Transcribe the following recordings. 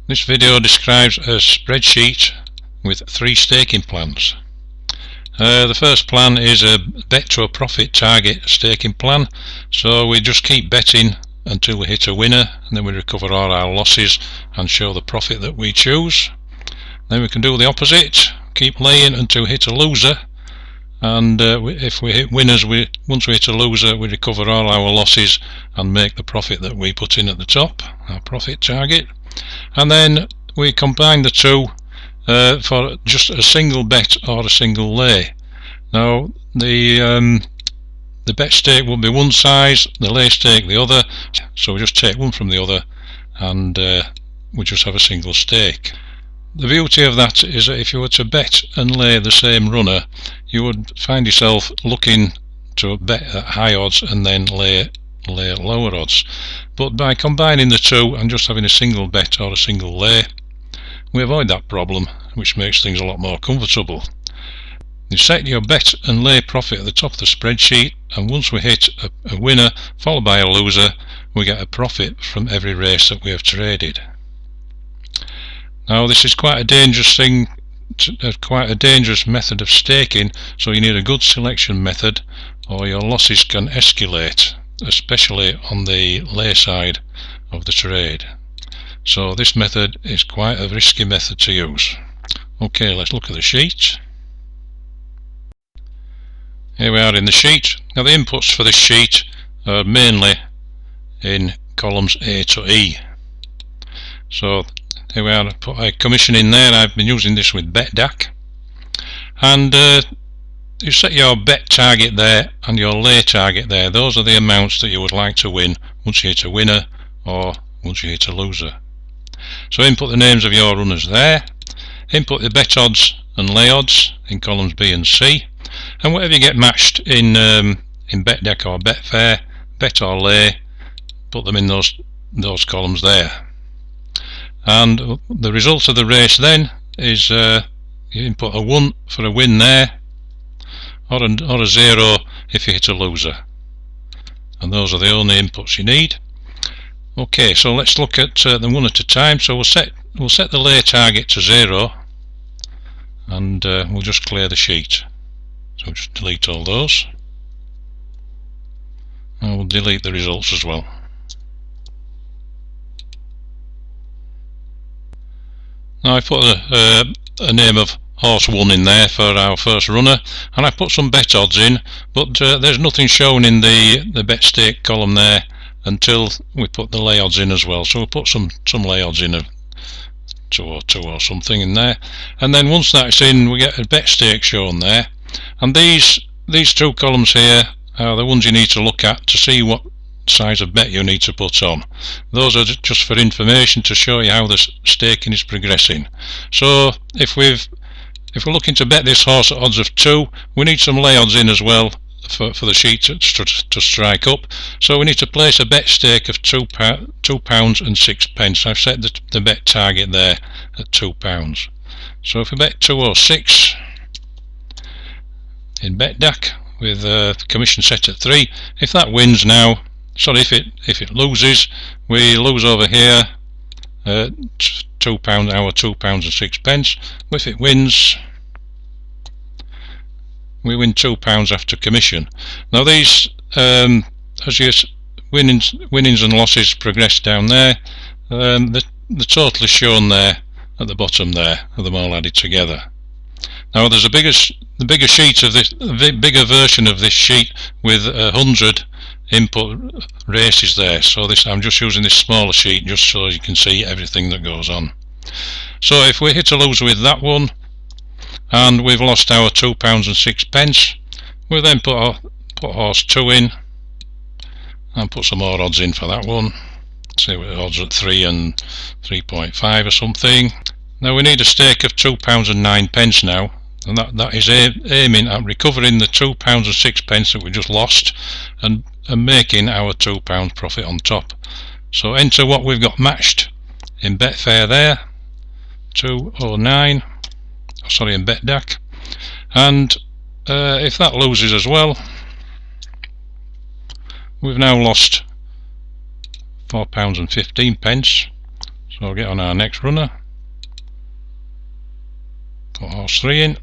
This video describes a spreadsheet with 3 staking plans. The first plan is a bet to a profit target staking plan, so we just keep betting until we hit a winner, and then we recover all our losses and show the profit that we choose. Then we can do the opposite, keep laying until we hit a loser, and if we hit winners, once we hit a loser, we recover all our losses and make the profit that we put in at the top, our profit target. And then we combine the two for just a single bet or a single lay. Now the bet stake will be one size, the lay stake the other, so we just take one from the other and we just have a single stake. The beauty of that is that if you were to bet and lay the same runner, you would find yourself looking to bet at high odds and then lay at lower odds. But by combining the two and just having a single bet or a single lay, we avoid that problem, which makes things a lot more comfortable. You set your bet and lay profit at the top of the spreadsheet, and once we hit a winner followed by a loser, we get a profit from every race that we have traded. Now this is quite a dangerous thing, quite a dangerous method of staking, so you need a good selection method or your losses can escalate, especially on the lay side of the trade. So this method is quite a risky method to use. Okay, let's look at the sheet. Here we are in the sheet. Now the inputs for this sheet are mainly in columns A to E. So here we are, I put a commission in there. I've been using this with BetDAC. And you set your bet target there and your lay target there. Those are the amounts that you would like to win once you hit a winner or once you hit a loser. So input the names of your runners there. Input the bet odds and lay odds in columns B and C. And whatever you get matched in BetDAC or Betfair, bet or lay, put them in those columns there. And the result of the race then is you input a 1 for a win there, or a 0 if you hit a loser. And those are the only inputs you need. Okay, so let's look at them one at a time. So we'll set the lay target to 0, and we'll just clear the sheet. So just delete all those, and we'll delete the results as well. Now I put a name of horse 1 in there for our first runner, and I put some bet odds in, but there's nothing shown in the bet stake column there until we put the lay odds in as well. So we'll put some lay odds in of 2 or 2 or something in there, and then once that's in, we get a bet stake shown there. And these 2 columns here are the ones you need to look at to see what size of bet you need to put on. Those are just for information to show you how the staking is progressing. So if we're looking to bet this horse at odds of 2, we need some lay odds in as well for the sheet to strike up. So we need to place a bet stake of £2 and 6 pence. I've set the bet target there at £2. So if we bet 206 in BetDAC with commission set at 3, if that wins now, sorry, if it loses, we lose over here £2, our £2 and 6 pence. But if it wins, we win £2 after commission. Now these, as your winnings and losses progress down there, the total is shown there at the bottom there, of them all added together. Now there's the bigger sheet of this, the bigger version of this sheet with 100 input races there. So I'm just using this smaller sheet just so you can see everything that goes on. So if we hit a loser with that one, and we've lost our £2 and 6 pence, we then put horse 2 in, and put some more odds in for that one. Say we're odds at 3 and 3.5 or something. Now we need a stake of £2 and 9 pence now, and that is aiming at recovering the £2 and 6 pence that we just lost, and making our £2 profit on top. So enter what we've got matched in Betfair there, 209, sorry, in BetDAC, and if that loses as well, we've now lost £4 and 15 pence. So I'll get on our next runner, put horse 3 in.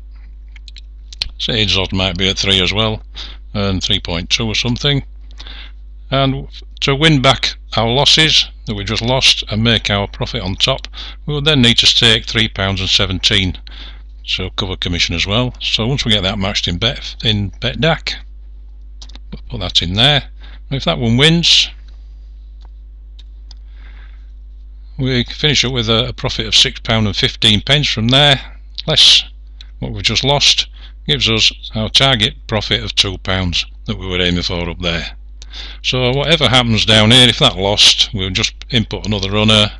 Say his odds might be at 3 as well, and 3.2 or something. And to win back our losses that we just lost and make our profit on top, we will then need to stake £3.17 to cover commission as well. So once we get that matched in BetDAC, we'll put that in there. And if that one wins, we finish up with a profit of £6.15 from there, less what we've just lost, gives us our target profit of £2 that we were aiming for up there. So whatever happens down here, if that lost, we'll just input another runner,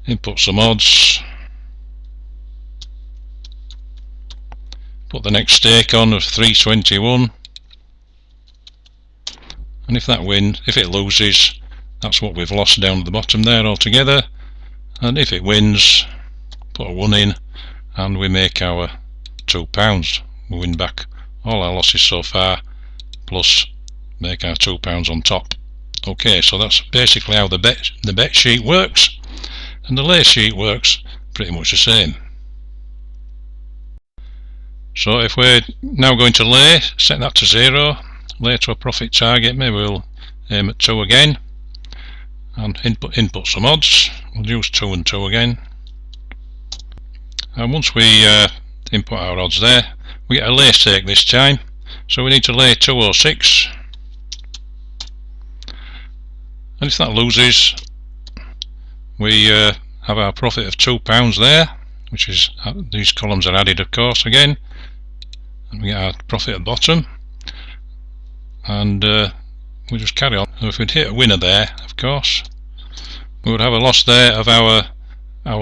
input some odds, put the next stake on of 321, and if that wins, if it loses, that's what we've lost down at the bottom there altogether, and if it wins, put a 1 in and we make our £2. We win back all our losses so far, plus make our £2 on top. Okay, so that's basically how the bet sheet works, and the lay sheet works pretty much the same. So if we're now going to lay, set that to 0, lay to a profit target, maybe we'll aim at 2 again, and input some odds. We'll use 2 and 2 again, and once we input our odds there, we get a lay stake this time, so we need to lay 206, and if that loses, we have our profit of £2 there, which is, these columns are added of course again, and we get our profit at the bottom, and we just carry on. So if we'd hit a winner there, of course, we would have a loss there of our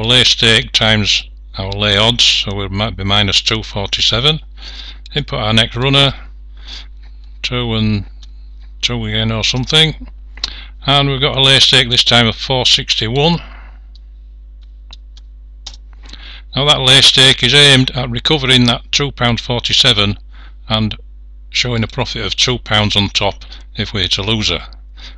lay stake times our lay odds, so we might be minus 247. Input our next runner, 2 and 2 again or something, and we've got a lay stake this time of 461. Now that lay stake is aimed at recovering that £2.47 and showing a profit of £2 on top if we're to lose her.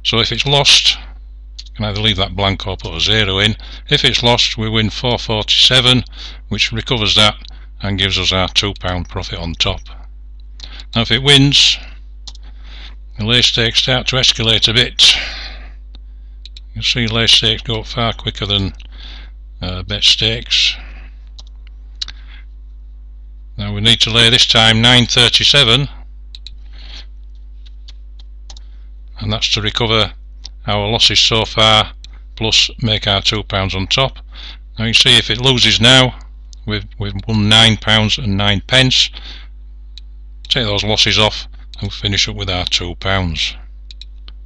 So if it's lost, you can either leave that blank or put a 0 in. If it's lost, we win 447, which recovers that and gives us our £2 profit on top. Now if it wins, the lay stakes start to escalate a bit. You can see lay stakes go up far quicker than bet stakes. Now we need to lay this time 937, and that's to recover our losses so far plus make our £2 on top. Now you see if it loses now, we've won £9 and 9 pence. Take those losses off and finish up with our £2.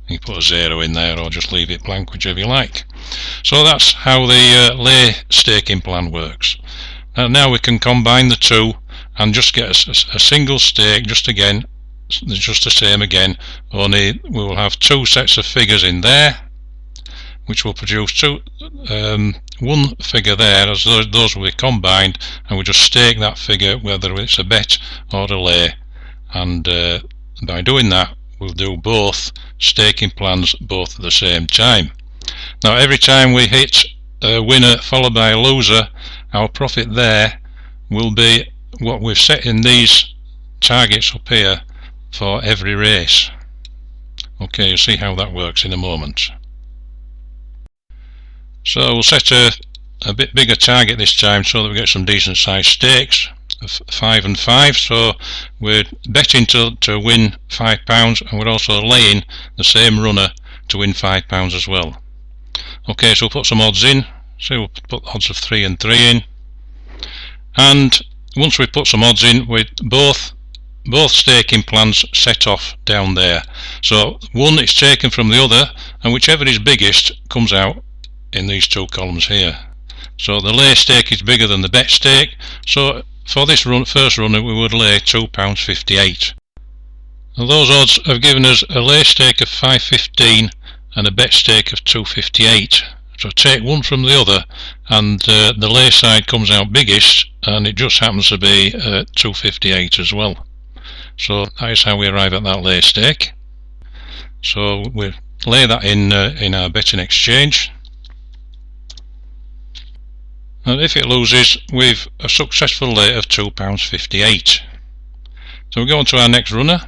You can put a 0 in there or just leave it blank, whichever you like. So that's how the lay staking plan works. Now we can combine the two and just get a single stake, just the same again, only we will have 2 sets of figures in there, which will produce one figure there, as those will be combined, and we just stake that figure whether it's a bet or a lay, and by doing that we'll do both staking plans both at the same time. Now every time we hit a winner followed by a loser, our profit there will be what we've set in these targets up here for every race. Okay, you'll see how that works in a moment. So we'll set a bit bigger target this time so that we get some decent sized stakes of 5 and 5. So we're betting to win £5, and we're also laying the same runner to win £5 as well. Okay, so we'll put some odds in. So we'll put odds of 3 and 3 in, and once we put some odds in, with both staking plans set off down there. So one is taken from the other, and whichever is biggest comes out in these 2 columns here. So the lay stake is bigger than the bet stake, so for this first runner we would lay £2.58. Now those odds have given us a lay stake of 5.15 and a bet stake of 2.58. So take one from the other, and the lay side comes out biggest, and it just happens to be 2.58 as well. So that is how we arrive at that lay stake. So we're lay that in our betting exchange, and if it loses, we've a successful lay of £2.58. So we go on to our next runner,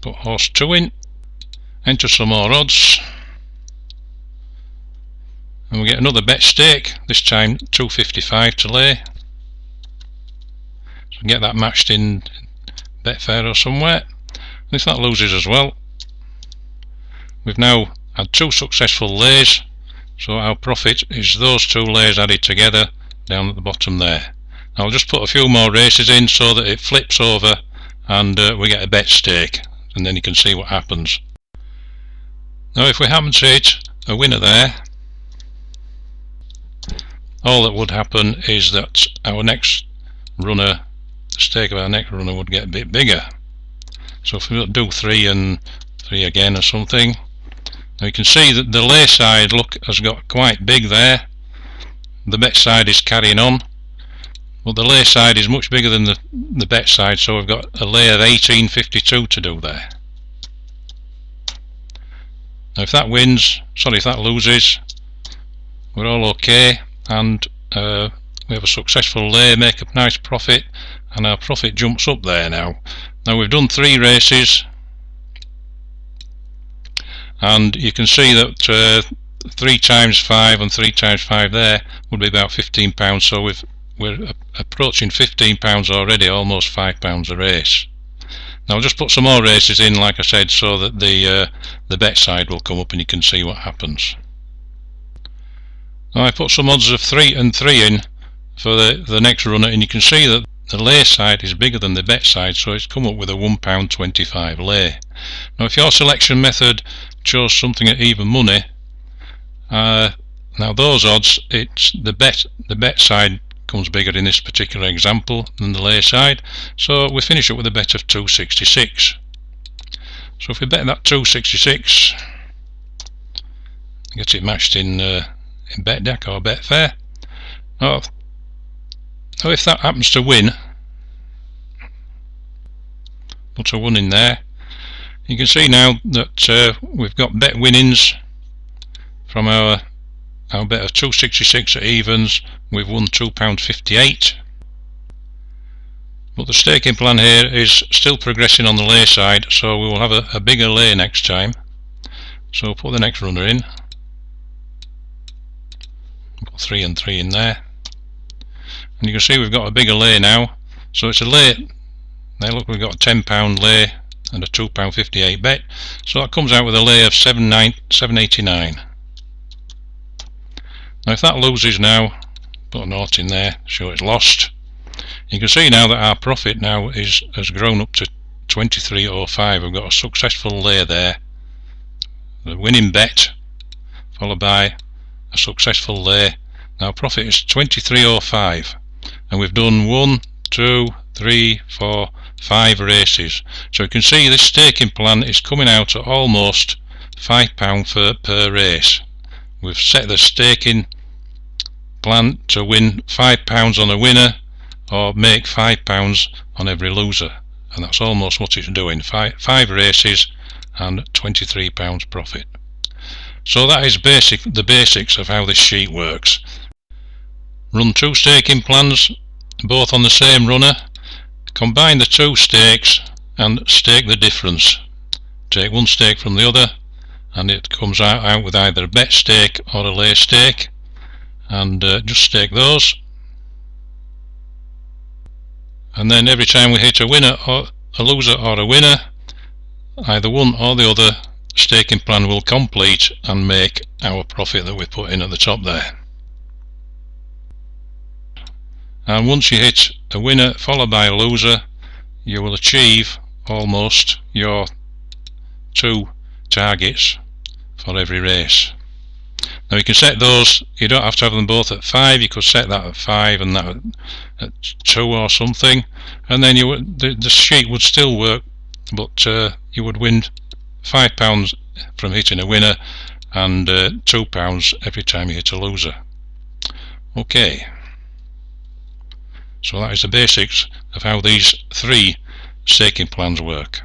put horse 2 in, enter some more odds, and we get another bet stake, this time £2.55 to lay. So get that matched in Betfair or somewhere, and if that loses as well, we've now had 2 successful lays, so our profit is those 2 lays added together down at the bottom there. Now I'll just put a few more races in so that it flips over and we get a bet stake, and then you can see what happens. Now if we happen to hit a winner there, all that would happen is that our next runner, the stake of our next runner, would get a bit bigger. So if we do 3 and 3 again or something, now you can see that the lay side, look, has got quite big there. The bet side is carrying on, but the lay side is much bigger than the bet side, so we've got a lay of 18.52 to do there. Now if that loses, we're all okay, and we have a successful lay, make a nice profit, and our profit jumps up there now. Now we've done 3 races, and you can see that 3 times 5 and 3 times 5 there would be about £15, so we're approaching £15 already, almost £5 a race. Now I'll just put some more races in, like I said, so that the bet side will come up and you can see what happens. Now I put some odds of 3 and 3 in for the next runner, and you can see that the lay side is bigger than the bet side, so it's come up with a £1.25 lay. Now if your selection method chose something at even money, now those odds, it's the bet side comes bigger in this particular example than the lay side, so we finish up with a bet of 266. So if we bet that 266, get it matched in BetDeck or Betfair. Now if that happens to win, put a 1 in there, you can see now that we've got bet winnings from our bet of 266 at evens. We've won £2.58, but the staking plan here is still progressing on the lay side, so we will have a bigger lay next time. So we'll put the next runner in, put 3 and 3 in there, and you can see we've got a bigger lay now. So it's a lay, now look, we've got a £10 lay and a £2.58 bet, so that comes out with a lay of £7.89. Now if that loses now, put a note in there, show it's lost. You can see now that our profit now has grown up to 23.05. We've got a successful lay there, the winning bet followed by a successful lay. Now profit is 23.05, and we've done 1, 2, 3, 4, 5 races. So you can see this staking plan is coming out at almost £5 per race. We've set the staking plan to win £5 on a winner or make £5 on every loser, and that's almost what it's doing. 5 races and £23 profit. So that is the basics of how this sheet works. Run 2 staking plans, both on the same runner, combine the 2 stakes and stake the difference. Take 1 stake from the other, and it comes out with either a bet stake or a lay stake, and just stake those, and then every time we hit a winner or a loser or a winner, either one or the other staking plan will complete and make our profit that we put in at the top there. And once you hit a winner followed by a loser, you will achieve almost your 2 targets for every race. Now you can set those, you don't have to have them both at 5, you could set that at 5 and that at 2 or something, and then the sheet would still work, but you would win £5 from hitting a winner and £2 every time you hit a loser. Okay, so that is the basics of how these 3 staking plans work.